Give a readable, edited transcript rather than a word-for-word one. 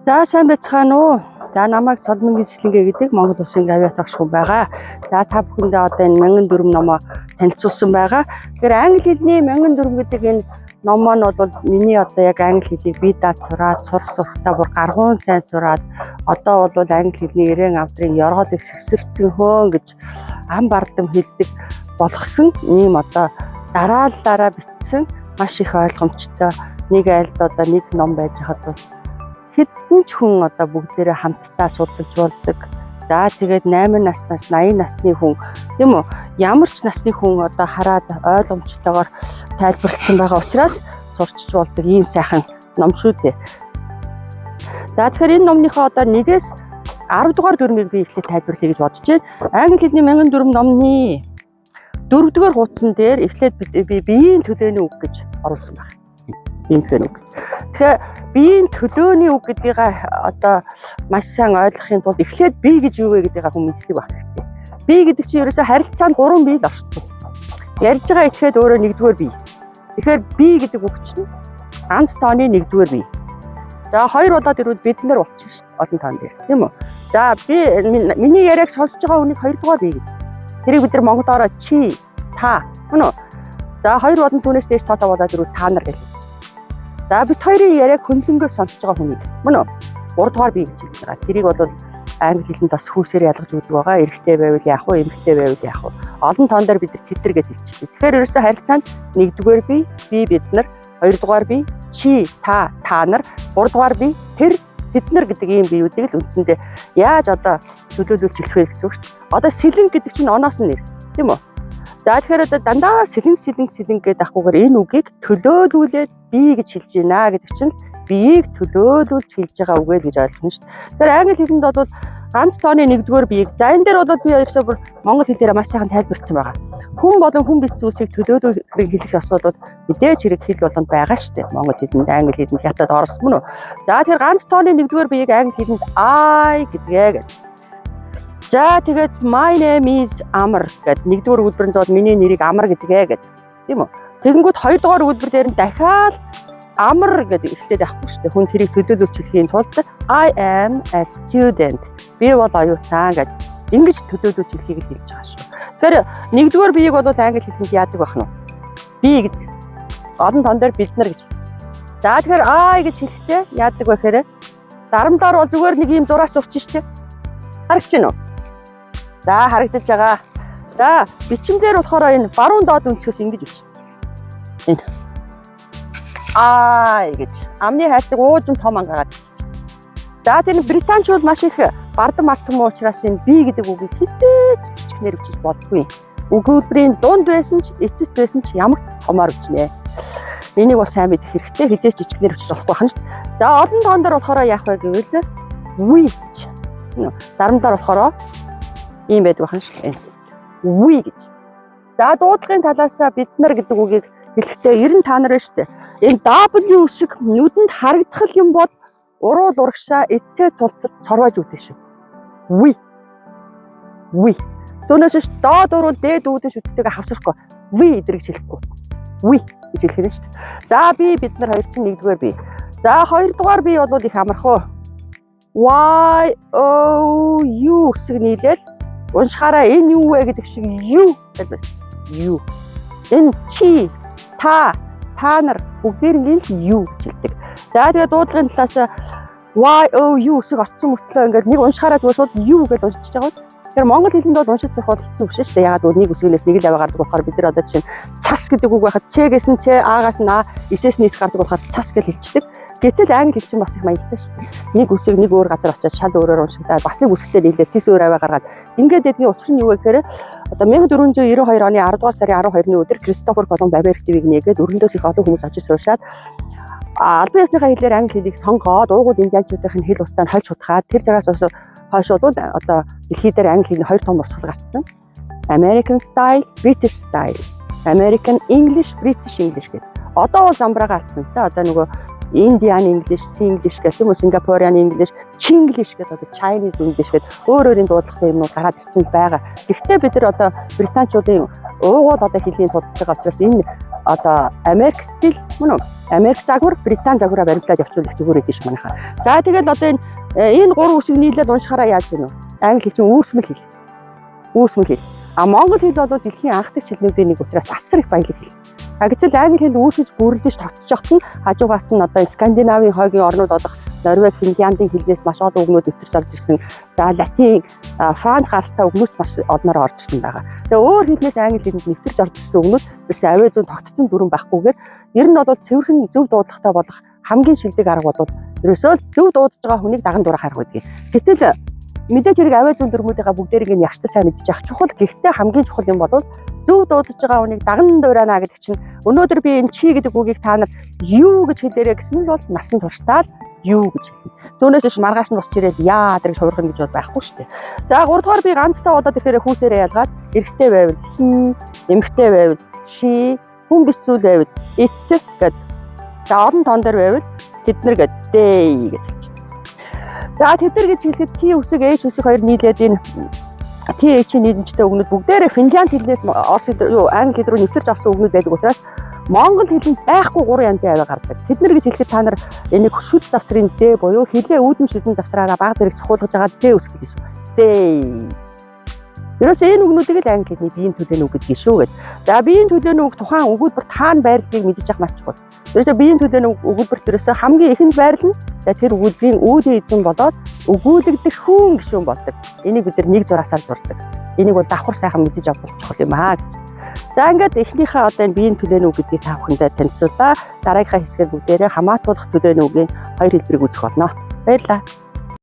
За сайн байцгаана уу. За намайг Цолмонгийн Сэлэнгэ гэдэг Монгол Улсын авиат багш хүн байгаа. За та бүхэндээ одоо энэ 1004 номоо танилцуулсан байгаа. Тэгэхээр англи хэлний 1004 гэдэг энэ ном маань бол миний одоо яг англи хэлийг бие дааж сураад сурахтаа бүр гаргуун сайн сураад одоо бол англи хэлний эрээн авдрын ёргоодыг сэгсэрцэн хөөн гэж ам бардам хэлдэг болгосон ийм одоо дараа бичсэн маш их ойлгомжтой нэг айлд одоо нэг ном байж хаад хэдэн ч хүн одоо бүгдээрээ хамтдаа судалж болдог. За тэгээд 8 наснаас 80 насны хүн тийм үү? Ямар ч насны хүн одоо хараад ойлгомжтойгоор тайлбарлсан байгаа учраас сурчиж болдог ийм сайхан ном шүү дээ. За тэгэхээр энэ номныхоо одоо 1-ээс 10 дугаар дүрмийг би эхлээд тайлбарлая гэж бодож байна. Англи хэлний 1004 номны 4-р хуудсан дээр эхлээд би биеийн төлөөний үг гэж оруулсан байна. Биеийн төлөөний үг. Тэгэхээр биеийн төлөөний үг гэдгийг одоо маш сайн ойлгохын тулд эхлээд бие гэж юу вэ гэдгийг хүн мэддэг байх хэрэгтэй. Бие гэдэг чинь ерөөсөө харилцаанд 3 бие л оршдог. Ярьж байгаа итгэхэд өөрөө 1-р бие. Тэгэхээр бие гэдэг үг чинь ганц тооны 1-р бие. За 2 болоод ирвэл бид нар болчих шүү дээ. Олон тоон дээр. Тийм үү? За би миний яриаг сонсож байгаа хүнийг 2-р бие гэдэг. Тэрийг бид нар монголоор чи, та гэнэ үү? За 2 болон түүнээс дээш тоотой болоод ирвэл та нар гэх. За бид хоёрын яриаг хөндлөнгөө сонсож байгаа хүнийг мөн үү? 3-р бие гэж хэлж байгаа. Тэрийг бол англи хэлэнд бас хүүсээр ялгаж өгдөг байгаа. Эрэгтэй байвал яах вэ? Эмэгтэй байвал яах вэ? Олон тоон дээр бид нар тэтэр гэж хэлчихдэг. Тэгэхээр ерөөсөө харилцаанд 1-р бие бид нар, 2-р бие чи, та нар, 3-р бие тэр бид нар гэдэг ийм биеүүдийг л үндсэндээ яаж одоо төлөөлүүлж хэлэх вэ гэсэн үг шүү дээ. Одоо сэлэн гэдэг чинь оноос нь нэр, тийм үү? За тэгэхээр одоо дандаа сэлэн гэдэг ахгүйгээр энэ үгийг төлөөлүүлээд бие гэж хэлж байна гэдэг чинь биеийг төлөөлүүлж хэлж байгаа үг л гэж ойлгоно шүү дээ. Тэгэхээр англи хэлэнд бол ганц тооны 1-р биеийг за энэ дээр бол би ерөөсөө бүр монгол хэлээр маш сайхан тайлбарлсан байгаа. Хүн болон хүн бис зүйлсийг төлөөлүүлэн хэлэх асуудал мэдээж хэрэг хэл болгонд байгаа шүү дээ. Монгол хэлэнд англи хэлэнд хятад орос мөн үү. За тэгэхээр ганц тооны 1-р биеийг англи хэлэнд I гэдгээ. За тэгээд my name is Амар гэдэг 1-р өгүүлбэрийн зоод миний нэрийг Амар гэдгээ гэдэг. Тийм үү? Тэгэнгүүт 2-р өгүүлбэр дээр нь дахиад Амар гэдэг ихтэй байхгүй шүү дээ. Хүн тэрийг төлөөлүүлж хэлхийн тулд I am a student. Би бол оюутан гэдэг. Ингэж төлөөлүүлж хэлхийг л хэлж байгаа шүү. Тэгэхээр 1-р биеийг бол англи хэлэнд яадаг байх нь вэ? Би гэж олон тоон дээр бид нар гэж. За тэгэхээр I гэж хэлэхдээ яадаг вэ гэхээр дарамтаар бол зүгээр нэг юм зураас зурчих шүү дээ. Харагч гинөө. За харагдаж байгаа. За бичмээр болохоор энэ баруун доод өнцгөөс ингэж бичсэн. Энэ I гэж амны хайрцаг уужим том ангагаад. За тэр британчууд маш их бардам алтан уучраас энэ би гэдэг үгийг хизээч жижигнэр бичиж болдгүй. Өгүүлбэрийн дунд байсан ч эцэст байсан ч ямар томоор бичнэ. Энийг бас сайн мэдэх хэрэгтэй. Хизээч жижигнэр бичиж болохгүй байна шүү дээ. За олон тоон дээр болохоор яах вэ гэвэл we гэж. Дарамтаар болохоор ийм байдаг байна шүү дээ. We гэж. За дуудлагын талаас бид нар гэдэг үгийг хэлэхдээ ер нь та нар байна шүү дээ. Энэ W үсэг нүдэнд харагдах юм бол уруул урагшаа эцээ тултад цорвож үүдэг шүү. We. Түүнээс ш доод уруул дээд үүдэн шүттэйгээ хавсрахгүй. We гэж хэлэхгүй. We гэж хэлэх нь шүү дээ. За бид нар хоёр чинь 1-р бие. За 2-р бие бол их амархуу. Y-O-U үсэг нийлээд уншихаараа энэ юу вэ гэдэг шиг юу гэдэг. Юу. Энэ чи, та нар бүгдээрийн л юу гэж хэлдэг. За тэгээд дуудлагын талаас Y-O-U үсэг орцсон мөртлөө ингээд нэг уншихаараа зүгээр шууд юу гэж уншиж байгаа. Тэгэхээр монгол хэлэнд бол уншиж сурах хэцүү биш шүү дээ. Ягаад гэвэл нэг үсгээс нэг л аваа гардаг болохоор бид нар одоо чинь цас гэдэг үг байхад Ч-гээс нь Ч, А-гаас нь А, С-ээс нь С гардаг болохоор цас гэж хэлчихдэг. Гэтэл англи хэл чинь бас их маягтай шүү дээ. Нэг үсэг нэг өөр газар очиад шал өөрөөр уншигдаад бас нэг үсгтээ нийлээд тис өөр аваа гаргаад ингээд эдний учир нь юу вэ гэхээр одоо 1492 оны 10 дугаар сарын 12-ны өдөр Кристофер Колумб Америк твийг нээгээд өргөндөөс их олон хүмүүс очиж суушаад албан ёсныхаа хэлээр англи хэлийг сонгоод уугуул индианчуудын хэл устдаа хольж хутгаад тэр цагаас хойш бол одоо дэлхий дээр англи хэлний 2 том урсгал гарцсан. American style, British style. American English, British English гэдэг. Одоо бол замбраага алдсан те. Одоо нөгөө Indian English, Singlish гэх юм уу, Singaporean English, Chinglish гэдэг одоо Chinese English гэдэг өөрөөрийн дуудлагатай юмнууд гараад ирсэн байгаа. Гэхдээ бид нар одоо британчуудын уугуул одоо хэлний судалж байгаа учраас энэ одоо Америк стил мөн үү? Америк загвар, Британи загвараа баримтлаад явуулах зүгээр гэдэг шиг манайхаа. За тэгэл одоо энэ гурван үсэг нийлээд уншихаараа яаж гэнэ вэ? Англи хэл чинь үүсмэл хэл. Үүсмэл хэл. Монгол хэл бол дэлхийн анх дахь хэлнүүдийн нэг учраас асар их баялаг хэл. Гэтэл англи хэл үүсэж гүрэлдэж тогтчиход нь хажуугаас нь одоо Скандинавын хойгийн орнууд болох Норвег, Финляндын хэлнээс маш олон үгнүүд өвтөрч орж ирсэн. За латин, франц гаралтай үгнүүд маш олноор орж ирсэн байгаа. Тэгээ өөр хэлнээс англи хэлэнд нэвтэрч орж ирсэн үгнүүд ерөөсөө авээ зүүн тогтцсон дүрэн байхгүйгээр ер нь бол цэвэрхэн зөв дуудлагатай болох хамгийн шилдэг арга бол ерөөсөө зөв дуудаж байгаа хүнийг даган дурах арга байдаг. Гэтэл мэдээж хэрэг авээ зүүн дүрмүүдийнхаа бүгдээрийг нь ягчтай сайн мэдчих ах чухал. Гэхдээ хамгийн чухал юм бол зөв дуудаж байгаа хүнийг даган дуурайна гэдэг чинь өнөөдөр би энэ чи гэдэг үгийг та нар юу гэж хэлээрэ гэсэн нь бол насан туршдаа юу гэж хэлнэ. Түүнээс биш маргааш нь босч ирээд яа гэж хуурхна гэж байхгүй шүү дээ. За 3 дугаар би ганцтай удаад ихээр хүүсээрээ ялгаад эрэгтэй байвал хи, эмэгтэй байвал ши, хүн биш зүйл байвал ит гэд. За олон тоон дээр байвал тэднэр гэд дэй гэж. За тэднэр гэж хэлэхэд T үсэг H үсэг хоёр нийлээд энэ TH-ийн нийлэмжтэй үгнүүд бүгдээрээ Финлянд хэлнээс Орос хэл рүү англи хэл рүү нэвтэрч авсан үгнүүд байдаг учраас Монгол хэлэнд байхгүй 3 янзын аваа гардаг. Тэднэр гэж хэлэхэд та нар энийг шүд завсрын зэ буюу хилээ үүдэн шүдэн завсраараа баг зэрэг цохиулгаж байгаа зэ үсэг гэж шүү. Дэй. Ерөөсөө энэ үгнүүдийг л англи хэлний биеийн төлөөний үг гэдэг шүү гэд. За биеийн төлөөний үг тухайн өгүүлбэр таана байрлалыг мэдэж авах маш чухал. Ерөөсөө биеийн төлөөний өгүүлбэрт ерөөсөө хамгийн ихэнд байрлал нь тэр өгүүлбэрийн үүдийн эзэн болоод өгүүлэгдэх хүн гишүүн болдог. Энийг бид нэг зураасаар зурдаг. Энийг бол давхар сайхан мэдэж авах чухал юм аа гэж. За ингээд эхнийхээ одоо энэ биеийн төлөөний үг гэдгийг та бүхэндээ танилцуулаа. Дараагийнхаа хэсгээр бүгдээрээ хамаатуулах төлөөний үгийн хоёр хэлбэрийг үзэх болно. Баярлалаа.